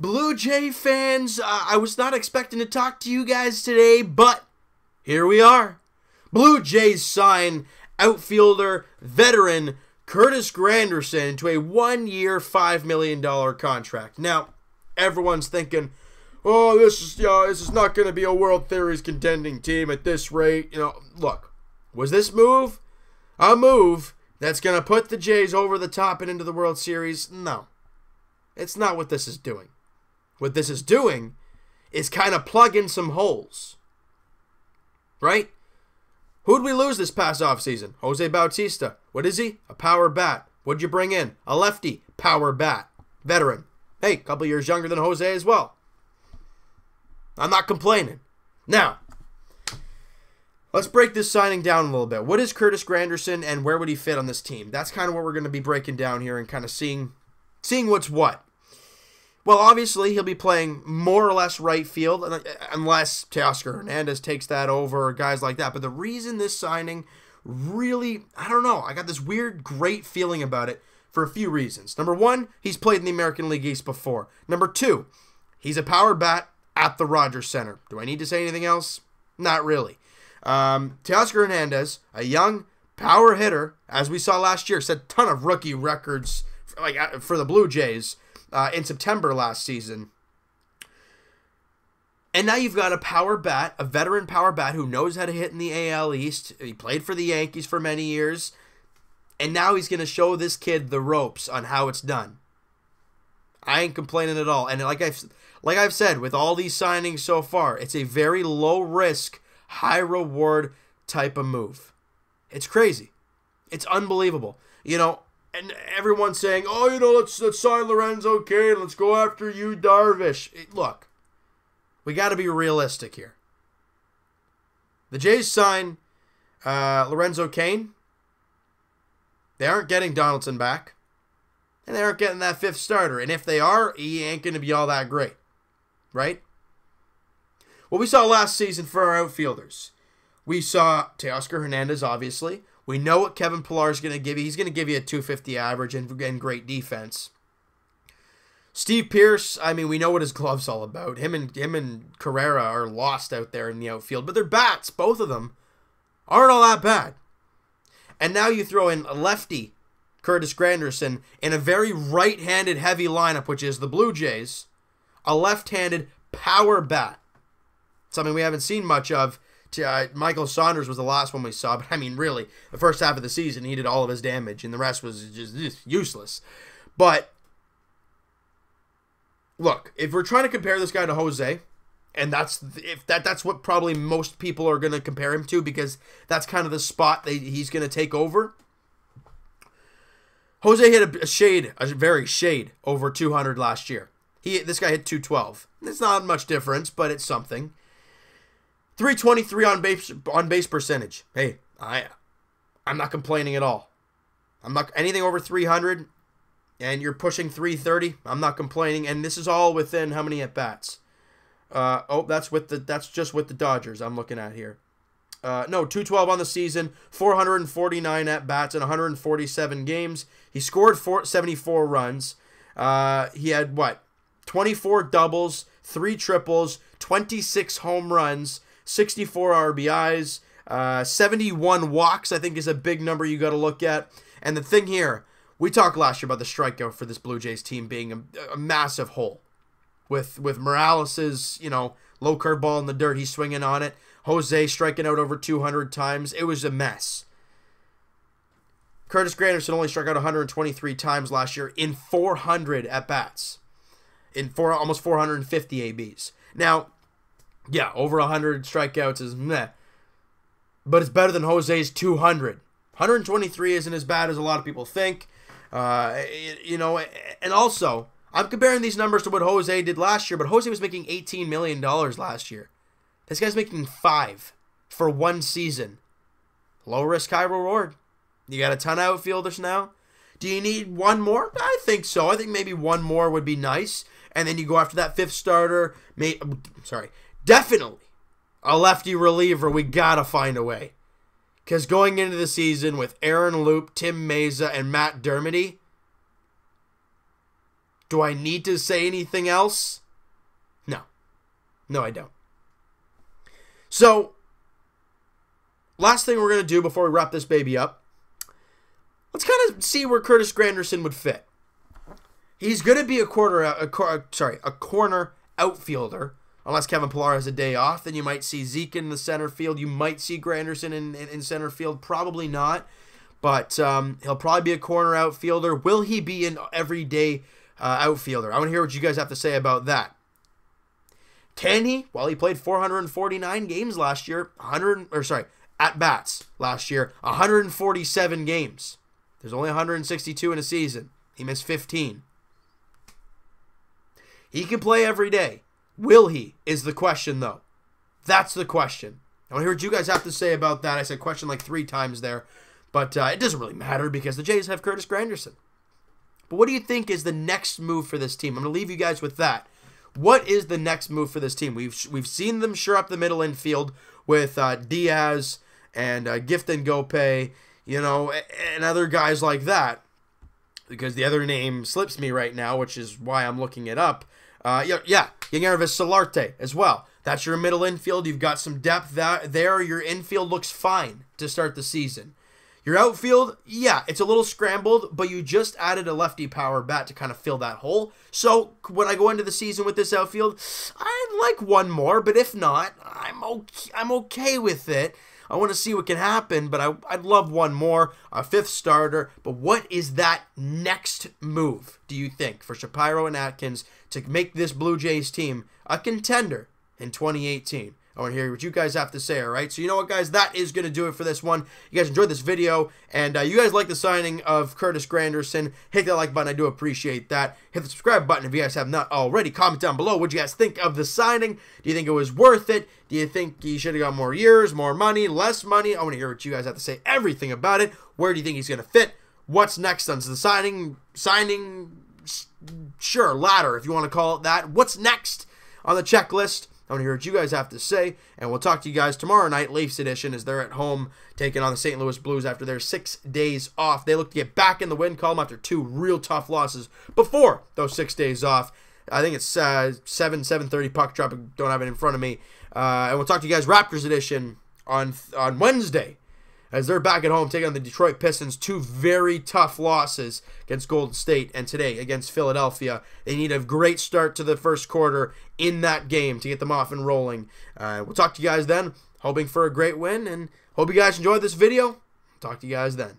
Blue Jay fans, I was not expecting to talk to you guys today, but here we are. Blue Jays sign outfielder veteran Curtis Granderson to a 1-year, $5 million contract. Now, everyone's thinking, oh, this is not going to be a World Series contending team at this rate. Look, was this move a move that's going to put the Jays over the top and into the World Series? No. It's not what this is doing. What this is doing is kind of plugging some holes. Right? Who'd we lose this past offseason? Jose Bautista. What is he? A power bat. What'd you bring in? A lefty. Power bat. Veteran. Hey, a couple years younger than Jose as well. I'm not complaining. Now, let's break this signing down a little bit. What is Curtis Granderson and where would he fit on this team? That's kind of what we're going to be breaking down here and kind of seeing what's what. Well, obviously, he'll be playing more or less right field, unless Teoscar Hernandez takes that over or guys like that. But the reason this signing really, I don't know, I got this weird, great feeling about it for a few reasons. Number one, he's played in the American League East before. Number two, he's a power bat at the Rogers Center. Do I need to say anything else? Not really. Teoscar Hernandez, a young power hitter, as we saw last year, set a ton of rookie records for the Blue Jays. In September last season. And now you've got a power bat, a veteran power bat who knows how to hit in the AL East. He played for the Yankees for many years. And now he's going to show this kid the ropes on how it's done. I ain't complaining at all. And like I've said, with all these signings so far, it's a very low risk, high reward type of move. It's crazy. It's unbelievable. And everyone's saying, oh, let's sign Lorenzo Cain. Let's go after you, Darvish. Look, we got to be realistic here. The Jays sign Lorenzo Cain. They aren't getting Donaldson back. And they aren't getting that fifth starter. And if they are, he ain't going to be all that great. Right? What we saw last season for our outfielders. We saw Teoscar Hernandez, obviously. We know what Kevin Pillar is going to give you. He's going to give you a 250 average and great defense. Steve Pearce, we know what his glove's all about. Him and Carrera are lost out there in the outfield. But their bats, both of them, aren't all that bad. And now you throw in a lefty, Curtis Granderson, in a very right-handed heavy lineup, which is the Blue Jays. A left-handed power bat. Something we haven't seen much of. Michael Saunders was the last one we saw, but really, the first half of the season, he did all of his damage, and the rest was just useless. But, look, if we're trying to compare this guy to Jose, and that's what probably most people are going to compare him to, because that's kind of the spot that he's going to take over. Jose hit a very shade over 200 last year. This guy hit 212. It's not much difference, but it's something. 323 on base percentage. Hey, I'm not complaining at all. I'm not anything over 300, and you're pushing 330. I'm not complaining, and this is all within how many at bats? That's just with the Dodgers. I'm looking at here. No, 212 on the season, 449 at bats in 147 games. He scored 74 runs. He had 24 doubles, 3 triples, 26 home runs. 64 RBIs, 71 walks, I think is a big number you got to look at. And the thing here, we talked last year about the strikeout for this Blue Jays team being a massive hole. With Morales' low curveball in the dirt, he's swinging on it. Jose striking out over 200 times. It was a mess. Curtis Granderson only struck out 123 times last year in 400 at-bats. Almost 450 ABs. Now, yeah, over 100 strikeouts is meh. But it's better than Jose's 200. 123 isn't as bad as a lot of people think. And also, I'm comparing these numbers to what Jose did last year, but Jose was making $18 million last year. This guy's making $5 million for one season. Low risk, high reward. You got a ton of outfielders now. Do you need one more? I think so. I think maybe one more would be nice. And then you go after that fifth starter. Definitely a lefty reliever. We got to find a way. Because going into the season with Aaron Loop, Tim Meza, and Matt Dermody, Do I need to say anything else? No. No, I don't. So, last thing we're going to do before we wrap this baby up, let's kind of see where Curtis Granderson would fit. He's going to be a corner outfielder. Unless Kevin Pillar has a day off, then you might see Zeke in the center field. You might see Granderson in center field. Probably not. But he'll probably be a corner outfielder. Will he be an everyday outfielder? I want to hear what you guys have to say about that. Can he? Well, he played 449 games last year. At-bats last year. 147 games. There's only 162 in a season. He missed 15. He can play every day. Will he? Is the question, though. That's the question. I want to hear what you guys have to say about that. I said question like 3 times there. But it doesn't really matter because the Jays have Curtis Granderson. But what do you think is the next move for this team? I'm going to leave you guys with that. What is the next move for this team? We've seen them shore up the middle infield with Diaz and Gift and Gope, you know, and other guys like that. Because the other name slips me right now, which is why I'm looking it up. Yangervis Solarte as well. That's your middle infield. You've got some depth there. Your infield looks fine to start the season. Your outfield, yeah, it's a little scrambled, but you just added a lefty power bat to kind of fill that hole. So when I go into the season with this outfield, I'd like one more, but if not, I'm okay with it. I want to see what can happen, but I'd love one more, a 5th starter. But what is that next move, do you think, for Shapiro and Atkins to make this Blue Jays team a contender in 2018? I want to hear what you guys have to say, all right? So you know what, guys? That is going to do it for this one. You guys enjoyed this video, and you guys like the signing of Curtis Granderson. Hit that like button. I do appreciate that. Hit the subscribe button if you guys have not already. Comment down below what you guys think of the signing. Do you think it was worth it? Do you think he should have got more years, more money, less money? I want to hear what you guys have to say. Everything about it. Where do you think he's going to fit? What's next on the signing, sure, ladder, if you want to call it that. What's next on the checklist? I want to hear what you guys have to say, and we'll talk to you guys tomorrow night, Leafs edition, as they're at home taking on the St. Louis Blues after their 6 days off. They look to get back in the win column after 2 real tough losses before those 6 days off. I think it's 7:30 puck drop. I don't have it in front of me. And we'll talk to you guys Raptors edition on Wednesday, as they're back at home taking on the Detroit Pistons. 2 very tough losses against Golden State and today against Philadelphia. They need a great start to the first quarter in that game to get them off and rolling. We'll talk to you guys then, hoping for a great win, and hope you guys enjoyed this video. Talk to you guys then.